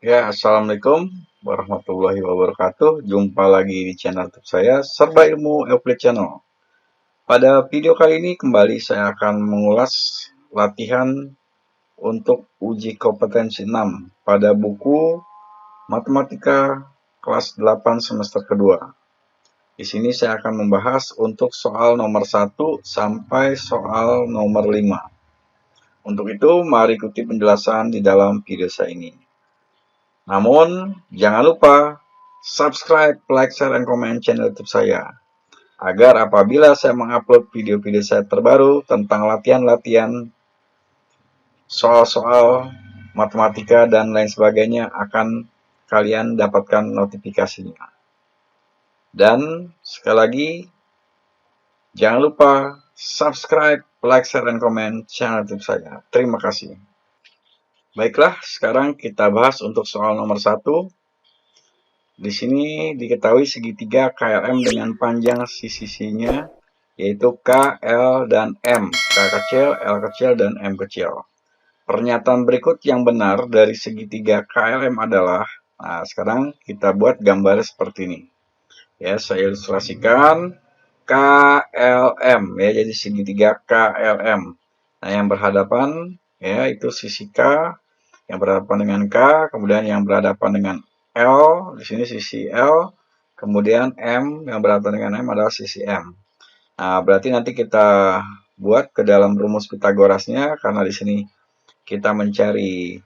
Ya, Assalamualaikum warahmatullahi wabarakatuh. Jumpa lagi di channel YouTube saya, Serba Ilmu Euclid Channel. Pada video kali ini kembali saya akan mengulas latihan untuk uji kompetensi 6 pada buku Matematika kelas 8 semester kedua. Di sini saya akan membahas untuk soal nomor 1 sampai soal nomor 5. Untuk itu, mari ikuti penjelasan di dalam video saya ini. Namun, jangan lupa subscribe, like, share, dan komen channel YouTube saya, agar apabila saya mengupload video-video saya terbaru tentang latihan-latihan soal-soal matematika dan lain sebagainya, akan kalian dapatkan notifikasinya. Dan sekali lagi, jangan lupa subscribe, like, share, dan komen channel YouTube saya. Terima kasih. Baiklah, sekarang kita bahas untuk soal nomor 1. Di sini diketahui segitiga KLM dengan panjang sisi-sisinya yaitu K, L, dan M. K kecil, L kecil, dan M kecil. Pernyataan berikut yang benar dari segitiga KLM adalah, nah sekarang kita buat gambarnya seperti ini. Ya, saya ilustrasikan KLM ya, jadi segitiga KLM. Nah, yang berhadapan ya itu sisi K yang berhadapan dengan K, kemudian yang berhadapan dengan L, di sini sisi L, kemudian M yang berhadapan dengan M adalah sisi M. Nah, berarti nanti kita buat ke dalam rumus Pitagorasnya, karena di sini kita mencari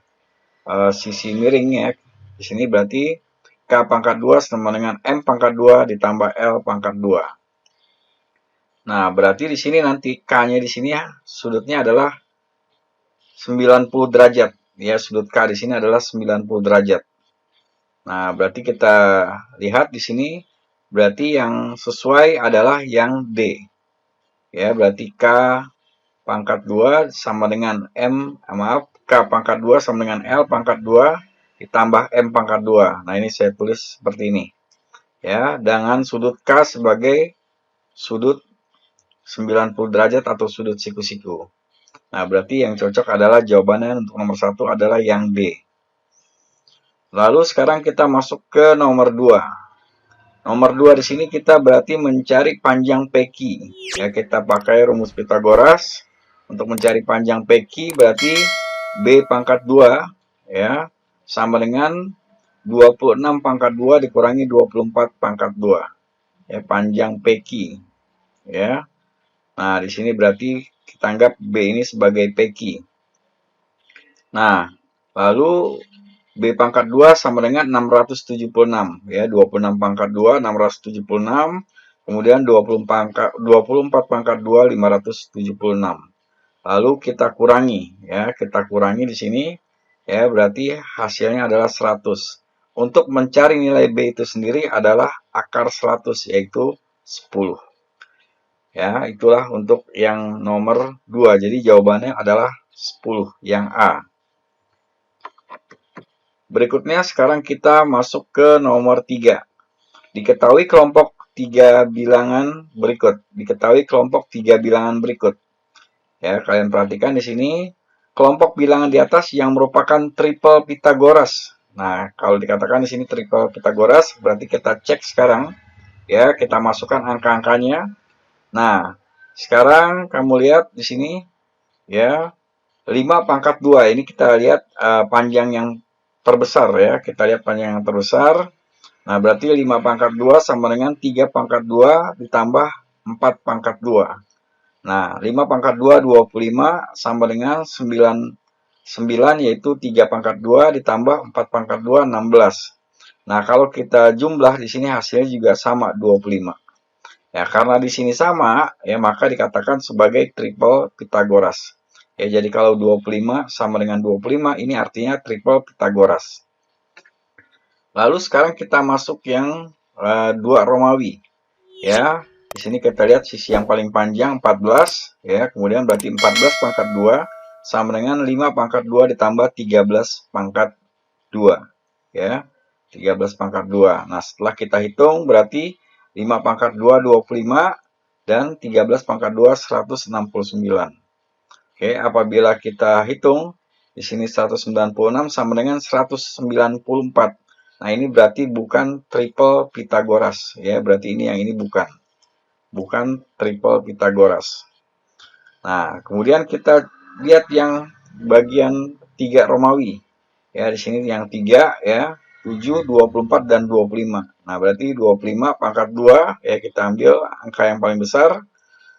sisi miring ya. Di sini berarti K pangkat 2 sama dengan M pangkat 2 ditambah L pangkat 2. Nah, berarti di sini nanti K-nya di sini ya, sudutnya adalah 90 derajat. Ya, sudut K di sini adalah 90 derajat. Nah, berarti kita lihat di sini, berarti yang sesuai adalah yang D. Ya, berarti K pangkat 2 sama dengan K pangkat 2 sama dengan L pangkat 2 ditambah M pangkat 2. Nah, ini saya tulis seperti ini. Ya, dengan sudut K sebagai sudut 90 derajat atau sudut siku-siku. Nah, berarti yang cocok adalah jawabannya untuk nomor 1 adalah yang D. Lalu sekarang kita masuk ke nomor 2. Nomor 2 di sini kita berarti mencari panjang PQ. Ya, kita pakai rumus Pitagoras. Untuk mencari panjang PQ berarti B pangkat 2 ya sama dengan 26 pangkat 2 dikurangi 24 pangkat 2. Ya, panjang PQ. Ya. Nah, di sini berarti kita anggap B ini sebagai PQ. Nah, lalu B pangkat 2 sama dengan 676. Ya, 26 pangkat 2, 676. Kemudian 24 pangkat 2, 576. Lalu kita kurangi. Ya, kita kurangi di sini. Ya, berarti hasilnya adalah 100. Untuk mencari nilai B itu sendiri adalah akar 100, yaitu 10. Ya, itulah untuk yang nomor 2. Jadi jawabannya adalah 10, yang A. Berikutnya sekarang kita masuk ke nomor 3. Diketahui kelompok 3 bilangan berikut. Diketahui kelompok 3 bilangan berikut. Ya, kalian perhatikan di sini kelompok bilangan di atas yang merupakan triple Pitagoras. Nah, kalau dikatakan di sini triple Pitagoras, berarti kita cek sekarang. Ya, kita masukkan angka-angkanya. Nah, sekarang kamu lihat di sini ya, 5 pangkat 2. Ini kita lihat panjang yang terbesar ya. Kita lihat panjang yang terbesar. Nah, berarti 5 pangkat 2 sama dengan 3 pangkat 2 ditambah 4 pangkat 2. Nah, 5 pangkat 2, 25 sama dengan 9 yaitu 3 pangkat 2 ditambah 4 pangkat 2, 16. Nah, kalau kita jumlah di sini hasilnya juga sama, 25. Ya, karena di sini sama, ya maka dikatakan sebagai triple Pitagoras. Ya, jadi kalau 25 sama dengan 25, ini artinya triple Pitagoras. Lalu sekarang kita masuk yang 2 Romawi. Ya, di sini kita lihat sisi yang paling panjang 14, ya, kemudian berarti 14 pangkat 2 sama dengan 5 pangkat 2 ditambah 13 pangkat 2. Ya, 13 pangkat 2. Nah, setelah kita hitung berarti 5 pangkat 2, 25, dan 13 pangkat 2, 169. Oke, apabila kita hitung, di sini 196 sama dengan 194. Nah, ini berarti bukan triple Pythagoras ya, berarti ini yang ini bukan triple Pythagoras. Nah, kemudian kita lihat yang bagian 3 Romawi. Ya, di sini yang 3 ya, 7, 24 dan 25. Nah, berarti 25 pangkat 2 ya, kita ambil angka yang paling besar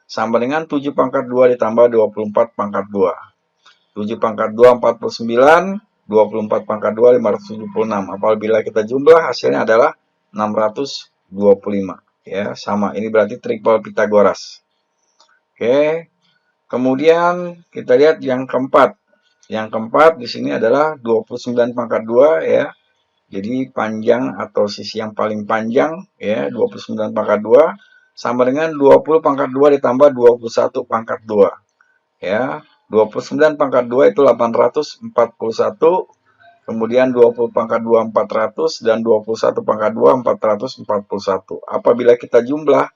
sama dengan 7 pangkat 2 ditambah 24 pangkat 2. 7 pangkat 2 49, 24 pangkat 2 576. Apabila kita jumlah hasilnya adalah 625 ya, sama. Ini berarti triple Pythagoras. Oke. Kemudian kita lihat yang keempat. Yang keempat di sini adalah 29 pangkat 2 ya. Jadi panjang atau sisi yang paling panjang ya, 29 pangkat 2 sama dengan 20 pangkat 2 ditambah 21 pangkat 2 ya. 29 pangkat 2 itu 841, kemudian 20 pangkat 2 400 dan 21 pangkat 2 441. Apabila kita jumlah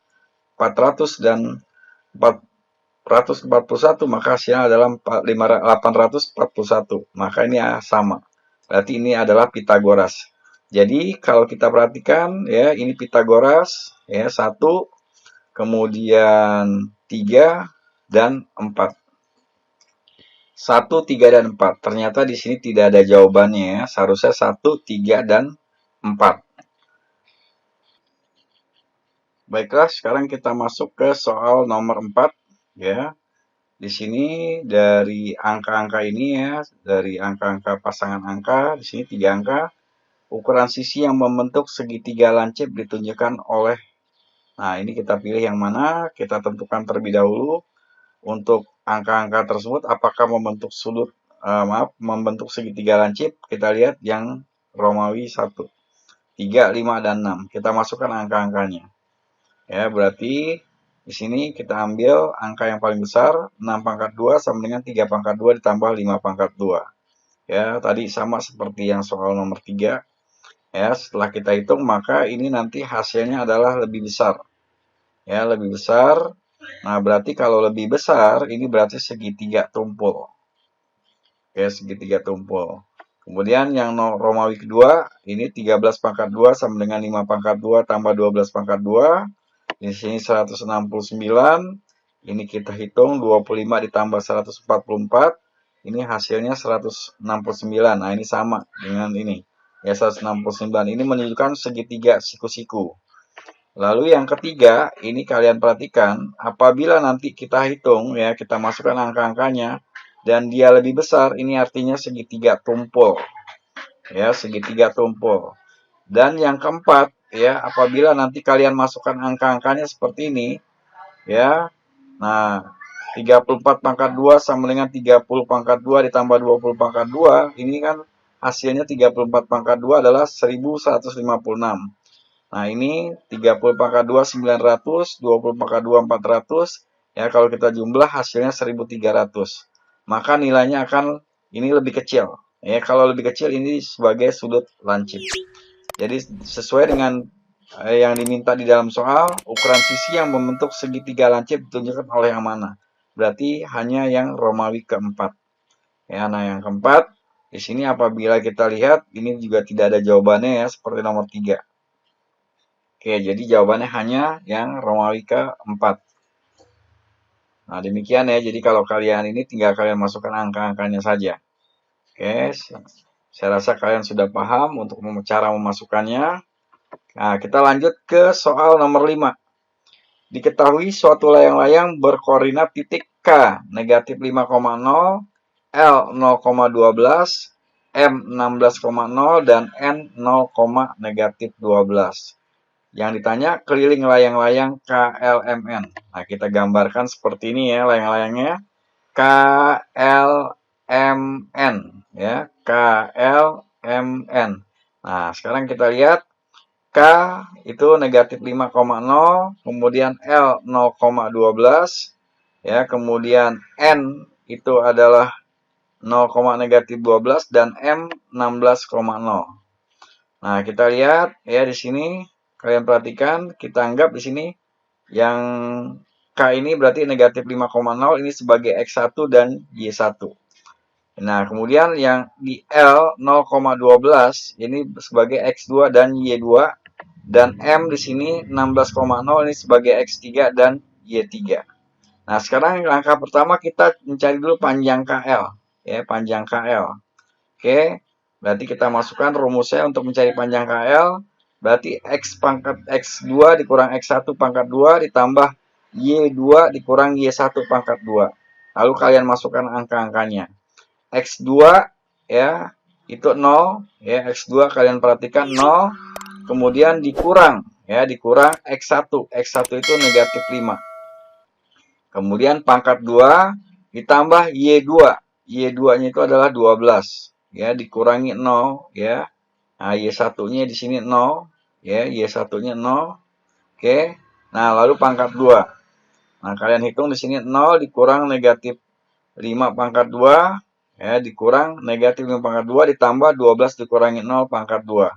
400 dan 441, maka hasilnya adalah 841. Maka ini sama. Berarti ini adalah Pythagoras. Jadi kalau kita perhatikan ya, ini Pythagoras ya, 1, kemudian 3 dan 4. 1, 3 dan 4. Ternyata di sini tidak ada jawabannya ya. Seharusnya 1, 3 dan 4. Baiklah, sekarang kita masuk ke soal nomor 4 ya. Di sini dari angka-angka ini ya, dari angka-angka pasangan angka, di sini 3 angka. Ukuran sisi yang membentuk segitiga lancip ditunjukkan oleh, nah ini kita pilih yang mana, kita tentukan terlebih dahulu. Untuk angka-angka tersebut apakah membentuk membentuk segitiga lancip. Kita lihat yang Romawi 1, 3, 5 dan 6. Kita masukkan angka-angkanya. Ya, berarti di sini kita ambil angka yang paling besar, 6 pangkat 2 sama dengan 3 pangkat 2 ditambah 5 pangkat 2. Ya, tadi sama seperti yang soal nomor 3. Ya, setelah kita hitung maka ini nanti hasilnya adalah lebih besar. Ya, lebih besar. Nah, berarti kalau lebih besar, ini berarti segitiga tumpul. Oke, segitiga tumpul. Kemudian yang Romawi kedua, ini 13 pangkat 2 sama dengan 5 pangkat 2 tambah 12 pangkat 2. Di sini 169. Ini kita hitung 25 ditambah 144. Ini hasilnya 169. Nah, ini sama dengan ini. Ya, 169. Ini menunjukkan segitiga siku-siku. Lalu yang ketiga, ini kalian perhatikan, apabila nanti kita hitung ya, kita masukkan angka-angkanya dan dia lebih besar, ini artinya segitiga tumpul. Ya, segitiga tumpul. Dan yang keempat, ya, apabila nanti kalian masukkan angka-angkanya seperti ini, ya. Nah, 34 pangkat 2 sama dengan 30 pangkat 2 ditambah 20 pangkat 2, ini kan hasilnya 34 pangkat 2 adalah 1156. Nah, ini 30 pangkat 2 900, 20 pangkat 2 400. Ya, kalau kita jumlah hasilnya 1300. Maka nilainya akan ini lebih kecil. Ya, kalau lebih kecil ini sebagai sudut lancip. Jadi sesuai dengan yang diminta di dalam soal, ukuran sisi yang membentuk segitiga lancip ditunjukkan oleh yang mana? Berarti hanya yang Romawi keempat. Ya, nah yang keempat, di sini apabila kita lihat, ini juga tidak ada jawabannya ya, seperti nomor 3. Oke, jadi jawabannya hanya yang Romawi keempat. Nah, demikian ya. Jadi kalau kalian ini tinggal kalian masukkan angka-angkanya saja. Oke, saya rasa kalian sudah paham untuk cara memasukkannya. Nah, kita lanjut ke soal nomor 5. Diketahui suatu layang-layang berkoordinat titik K negatif 5,0, L 0,12, M 16,0, dan N 0, negatif 12. Yang ditanya keliling layang-layang KLMN. Nah, kita gambarkan seperti ini ya layang-layangnya. KLMN ya, KLMN. Nah, sekarang kita lihat K itu negatif 5,0, kemudian L 0,12 ya, kemudian N itu adalah 0, negatif 12 dan M 16,0. Nah, kita lihat ya di sini. Kalian perhatikan, kita anggap di sini yang K ini berarti negatif 5,0 ini sebagai X1 dan Y1. Nah, kemudian yang di L 0,12 ini sebagai X2 dan Y2, dan M di sini 16,0 ini sebagai X3 dan Y3. Nah, sekarang langkah pertama kita mencari dulu panjang KL, ya, panjang KL. Oke, berarti kita masukkan rumusnya untuk mencari panjang KL, berarti X pangkat X2 dikurang X1 pangkat 2 ditambah Y2 dikurang Y1 pangkat 2. Lalu kalian masukkan angka-angkanya. X2 ya, itu 0, ya, X2 kalian perhatikan 0, kemudian dikurang, ya, dikurang X1. X1 itu negatif 5. Kemudian pangkat 2 ditambah Y2. Y2-nya itu adalah 12. Ya, dikurangi 0, ya. Nah, Y1-nya di sini 0, ya, Y1-nya 0. Oke. Nah, lalu pangkat 2. Nah, kalian hitung di sini 0 dikurang negatif 5 pangkat 2, ya, dikurang negatif 5 pangkat 2 ditambah 12 dikurangi 0 pangkat 2.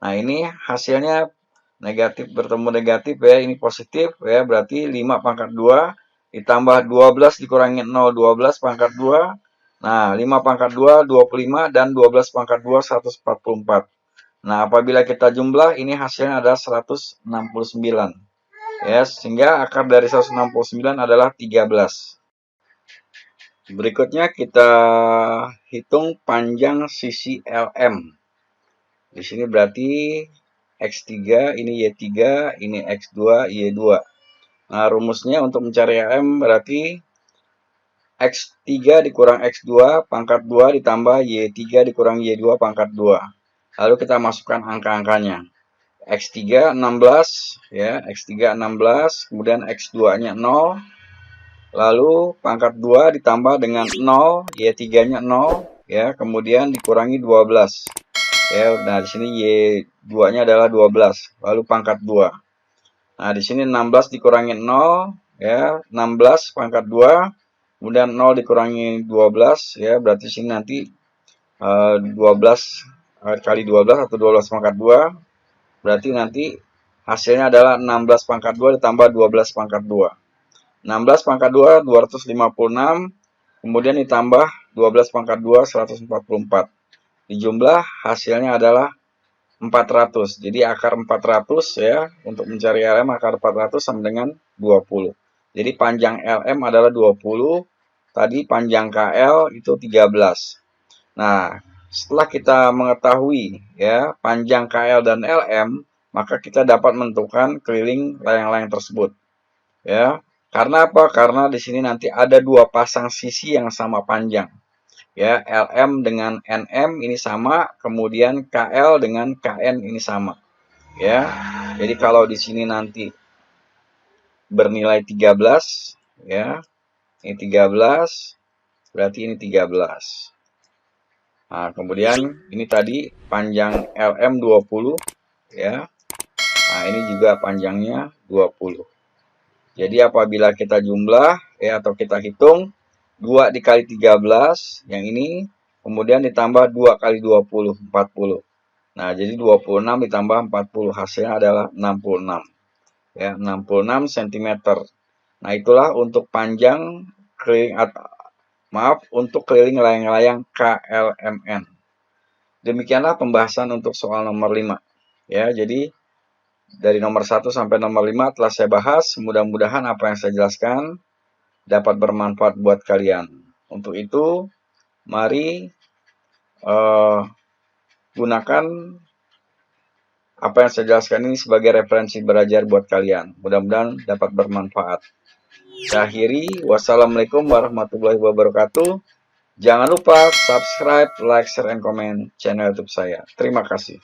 Nah, ini hasilnya negatif bertemu negatif, ya, ini positif, ya, berarti 5 pangkat 2 ditambah 12 dikurangi 0, 12 pangkat 2. Nah, 5 pangkat 2, 25, dan 12 pangkat 2, 144. Nah, apabila kita jumlah, ini hasilnya adalah 169. Ya, sehingga akar dari 169 adalah 13. Berikutnya kita hitung panjang sisi LM. Di sini berarti X3, ini Y3, ini X2, Y2. Nah, rumusnya untuk mencari LM berarti X3 dikurang X2 pangkat 2 ditambah Y3 dikurang Y2 pangkat 2. Lalu kita masukkan angka-angkanya. X3 16, ya, X3 16, kemudian X2-nya 0. Lalu pangkat 2 ditambah dengan 0, Y3-nya 0, ya, kemudian dikurangi 12. Ya, nah di sini Y2-nya adalah 12, lalu pangkat 2. Nah, di sini 16 dikurangi 0, ya, 16 pangkat 2, kemudian 0 dikurangi 12, ya, berarti sini nanti 12 kali 12 atau 12 pangkat 2, berarti nanti hasilnya adalah 16 pangkat 2 ditambah 12 pangkat 2. 16 pangkat 2, 256, kemudian ditambah 12 pangkat 2, 144. Dijumlah hasilnya adalah 400. Jadi akar 400, ya, untuk mencari LM akar 400 sama dengan 20. Jadi panjang LM adalah 20, tadi panjang KL itu 13. Nah, setelah kita mengetahui, ya, panjang KL dan LM, maka kita dapat menentukan keliling layang-layang tersebut. Ya, karena apa? Karena di sini nanti ada dua pasang sisi yang sama panjang. Ya, LM dengan NM ini sama, kemudian KL dengan KN ini sama. Ya, jadi kalau di sini nanti bernilai 13, ya, ini 13, berarti ini 13. Nah, kemudian ini tadi panjang LM 20, ya. Nah, ini juga panjangnya 20. Jadi apabila kita jumlah, ya, atau kita hitung 2 dikali 13, yang ini, kemudian ditambah 2 kali 20, 40. Nah, jadi 26 ditambah 40, hasilnya adalah 66. Ya, 66 cm. Nah, itulah untuk panjang keliling, untuk keliling layang-layang KLMN. Demikianlah pembahasan untuk soal nomor 5. Ya, jadi dari nomor 1 sampai nomor 5 telah saya bahas. Mudah-mudahan apa yang saya jelaskan dapat bermanfaat buat kalian. Untuk itu, mari gunakan apa yang saya jelaskan ini sebagai referensi belajar buat kalian. Mudah-mudahan dapat bermanfaat. Saya akhiri. Wassalamualaikum warahmatullahi wabarakatuh. Jangan lupa subscribe, like, share, and comment channel YouTube saya. Terima kasih.